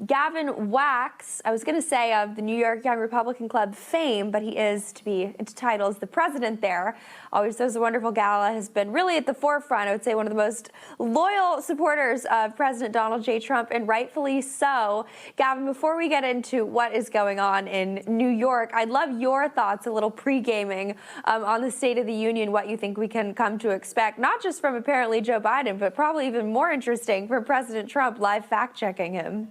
Gavin Wax, I was going to say of the New York Young Republican Club fame, but he is to be entitled as the president there. Always does a wonderful gala, has been really at the forefront. I would say one of the most loyal supporters of President Donald J. Trump, and rightfully so. Gavin, before we get into what is going on in New York, I'd love your thoughts, a little pre-gaming on the State of the Union, what you think we can come to expect, not just from apparently Joe Biden, but probably even more interesting from President Trump live fact-checking him.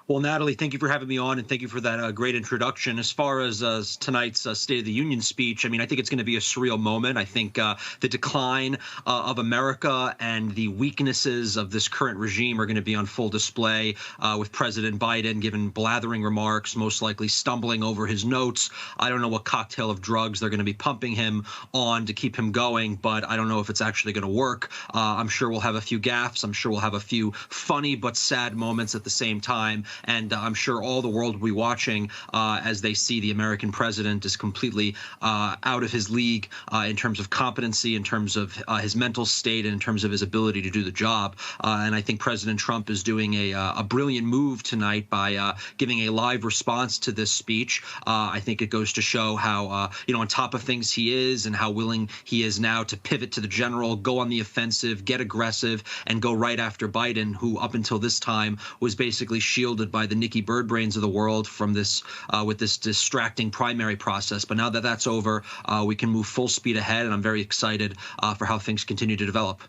Well, Natalie, thank you for having me on, and thank you for that great introduction. As far as tonight's State of the Union speech, I mean, I think it's going to be a surreal moment. I think the decline of America and the weaknesses of this current regime are going to be on full display with President Biden giving blathering remarks, most likely stumbling over his notes. I don't know what cocktail of drugs they're going to be pumping him on to keep him going, but I don't know if it's actually going to work. I'm sure we'll have a few gaffes. I'm sure we'll have a few funny but sad moments at the same time. And I'm sure all the world will be watching as they see the American president is completely out of his league in terms of competency, in terms of his mental state, and in terms of his ability to do the job. And I think President Trump is doing a brilliant move tonight by giving a live response to this speech. I think it goes to show how, on top of things he is, and how willing he is now to pivot to the general, go on the offensive, get aggressive, and go right after Biden, who up until this time was basically shielded by the Nikki Bird brains of the world from this with this distracting primary process. But now that that's over, we can move full speed ahead, and I'm very excited for how things continue to develop.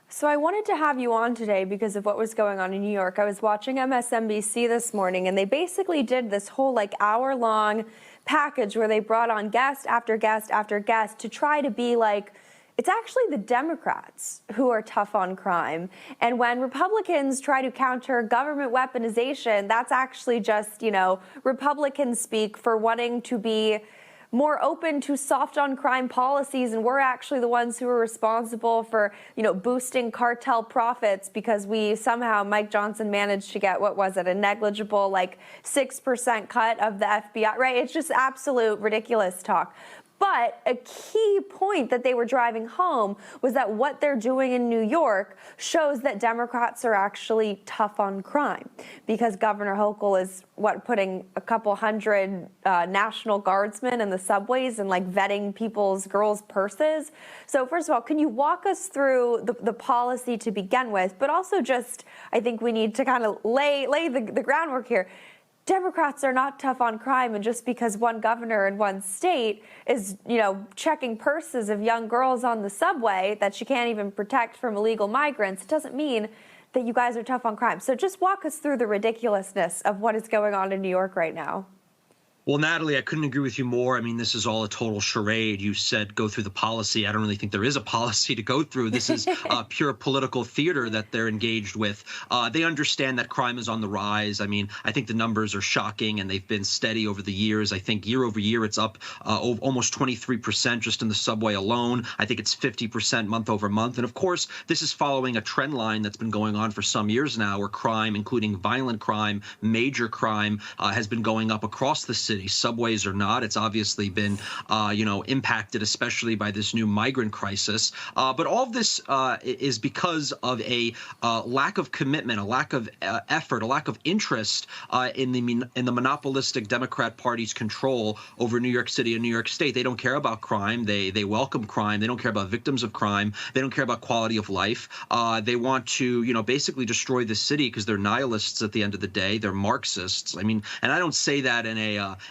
So I wanted to have you on today because of what was going on in New York. I was watching MSNBC this morning, and they basically did this whole hour-long package where they brought on guest after guest after guest to try to be like, it's actually the Democrats who are tough on crime. And when Republicans try to counter government weaponization, that's actually just, Republican speak for wanting to be more open to soft on crime policies. And we're actually the ones who are responsible for, boosting cartel profits because we somehow, Mike Johnson managed to get, a negligible 6% cut of the FBI, right? It's just absolute ridiculous talk. But a key point that they were driving home was that what they're doing in New York shows that Democrats are actually tough on crime, because Governor Hochul is putting a couple hundred National Guardsmen in the subways and vetting girls' purses. So first of all, can you walk us through the policy to begin with, but also just, I think we need to kind of lay the groundwork here. Democrats are not tough on crime, and just because one governor in one state is, checking purses of young girls on the subway that she can't even protect from illegal migrants, it doesn't mean that you guys are tough on crime. So just walk us through the ridiculousness of what is going on in New York right now. Well, Natalie, I couldn't agree with you more. I mean, this is all a total charade. You said go through the policy. I don't really think there is a policy to go through. This is pure political theater that they're engaged with. They understand that crime is on the rise. I mean, I think the numbers are shocking, and they've been steady over the years. I think year over year, it's up almost 23% just in the subway alone. I think it's 50% month over month. And of course, this is following a trend line that's been going on for some years now, where crime, including violent crime, major crime, has been going up across the city. Subways or not, it's obviously been, impacted, especially by this new migrant crisis. But all of this is because of a lack of commitment, a lack of effort, a lack of interest in the monopolistic Democrat Party's control over New York City and New York State. They don't care about crime. They welcome crime. They don't care about victims of crime. They don't care about quality of life. They want to, basically destroy the city because they're nihilists at the end of the day. They're Marxists. I mean, and I don't say that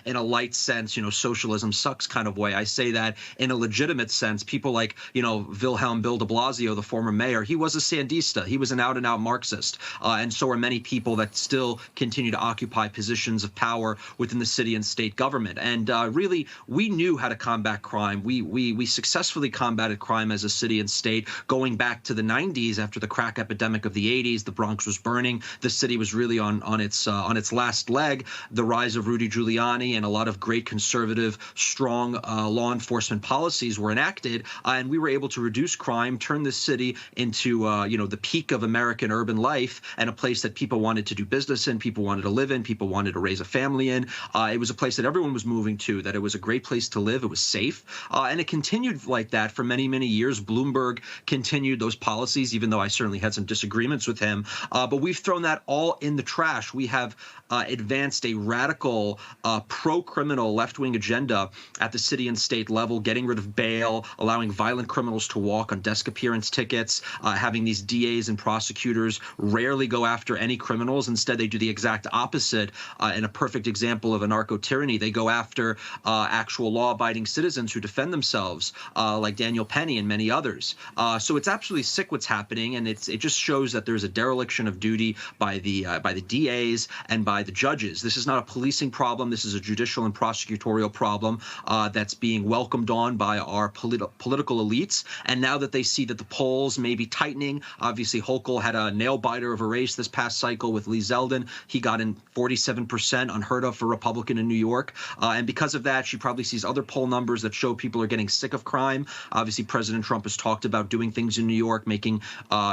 in a light sense, socialism sucks kind of way. I say that in a legitimate sense. People like, Wilhelm Bill de Blasio, the former mayor, he was a Sandista. He was an out-and-out Marxist. And so are many people that still continue to occupy positions of power within the city and state government. And really, we knew how to combat crime. We successfully combated crime as a city and state going back to the 90s after the crack epidemic of the 80s. The Bronx was burning. The city was really on its last leg. The rise of Rudy Giuliani Giuliani and a lot of great conservative, strong law enforcement policies were enacted, and we were able to reduce crime, turn this city into the peak of American urban life and a place that people wanted to do business in, people wanted to live in, people wanted to raise a family in. It was a place that everyone was moving to, that it was a great place to live, it was safe, and it continued like that for many, many years. Bloomberg continued those policies, even though I certainly had some disagreements with him. But we've thrown that all in the trash. We have advanced a radical pro-criminal left-wing agenda at the city and state level, getting rid of bail, allowing violent criminals to walk on desk appearance tickets, having these DAs and prosecutors rarely go after any criminals. Instead, they do the exact opposite. In a perfect example of a narco-tyranny, they go after actual law-abiding citizens who defend themselves, like Daniel Penny and many others. So it's absolutely sick what's happening, and it just shows that there's a dereliction of duty by the DAs and by the judges. This is not a policing problem. This is a judicial and prosecutorial problem that's being welcomed on by our political elites. And now that they see that the polls may be tightening, obviously Hochul had a nail-biter of a race this past cycle with Lee Zeldin. He got in 47%, unheard of for a Republican in New York. And because of that, she probably sees other poll numbers that show people are getting sick of crime. Obviously, President Trump has talked about doing things in New York, making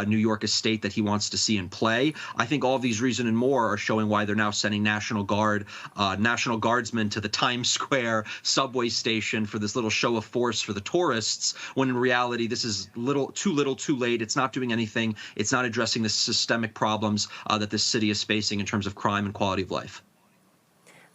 New York a state that he wants to see in play. I think all of these reasons and more are showing why they're now sending National Guardsmen to the Times Square subway station for this little show of force for the tourists, when in reality, this is too little, too late. It's not doing anything. It's not addressing the systemic problems that this city is facing in terms of crime and quality of life.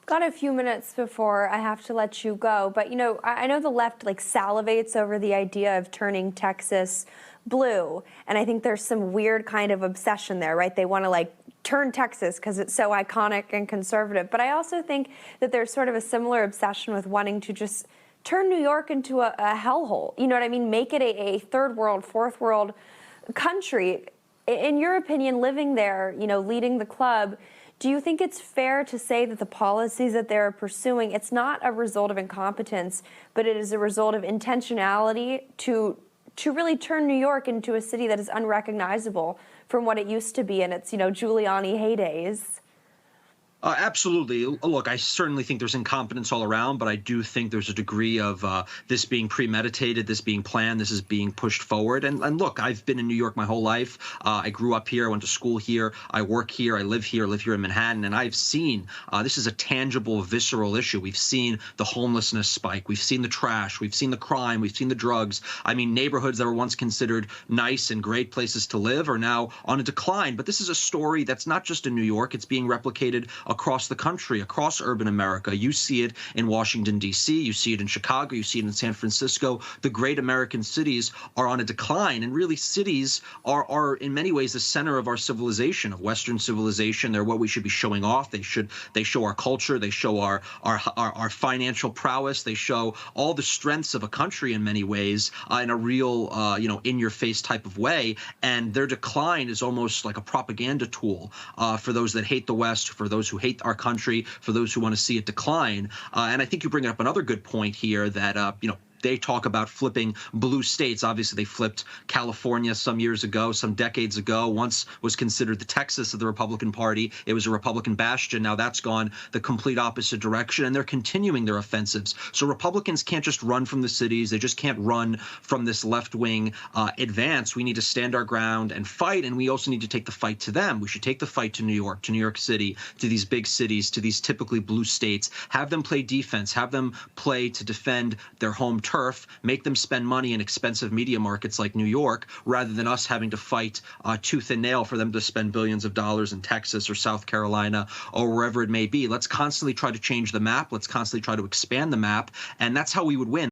Got a few minutes before I have to let you go, but I know the left salivates over the idea of turning Texas blue, and I think there's some weird kind of obsession there, right? They want to turn Texas because it's so iconic and conservative, but I also think that there's sort of a similar obsession with wanting to just turn New York into a hellhole. You know what I mean? Make it a third world, fourth world country. In your opinion, living there, leading the club, do you think it's fair to say that the policies that they're pursuing, it's not a result of incompetence, but it is a result of intentionality to really turn New York into a city that is unrecognizable from what it used to be in its, Giuliani heydays? Absolutely. Look, I certainly think there's incompetence all around, but I do think there's a degree of this being premeditated, this being planned, this is being pushed forward. And look, I've been in New York my whole life. I grew up here, I went to school here, I work here, I live here in Manhattan, and I've seen this is a tangible, visceral issue. We've seen the homelessness spike, we've seen the trash, we've seen the crime, we've seen the drugs. I mean, neighborhoods that were once considered nice and great places to live are now on a decline. But this is a story that's not just in New York, it's being replicated across the country, across urban America. You see it in Washington, D.C., you see it in Chicago, you see it in San Francisco. The great American cities are on a decline, and really cities are in many ways the center of our civilization, of Western civilization. They're what we should be showing off. They show our culture, they show our financial prowess, they show all the strengths of a country in many ways in a real, in-your-face type of way. And their decline is almost like a propaganda tool for those that hate the West, for those who hate our country, for those who want to see it decline. And I think you bring up another good point here that, they talk about flipping blue states. Obviously, they flipped California some years ago, some decades ago. Once was considered the Texas of the Republican Party. It was a Republican bastion. Now that's gone the complete opposite direction, and they're continuing their offensives. So Republicans can't just run from the cities. They just can't run from this left-wing advance. We need to stand our ground and fight, and we also need to take the fight to them. We should take the fight to New York City, to these big cities, to these typically blue states. Have them play defense. Have them play to defend their home turf, make them spend money in expensive media markets like New York, rather than us having to fight tooth and nail for them to spend billions of dollars in Texas or South Carolina or wherever it may be. Let's constantly try to change the map. Let's constantly try to expand the map. And that's how we would win.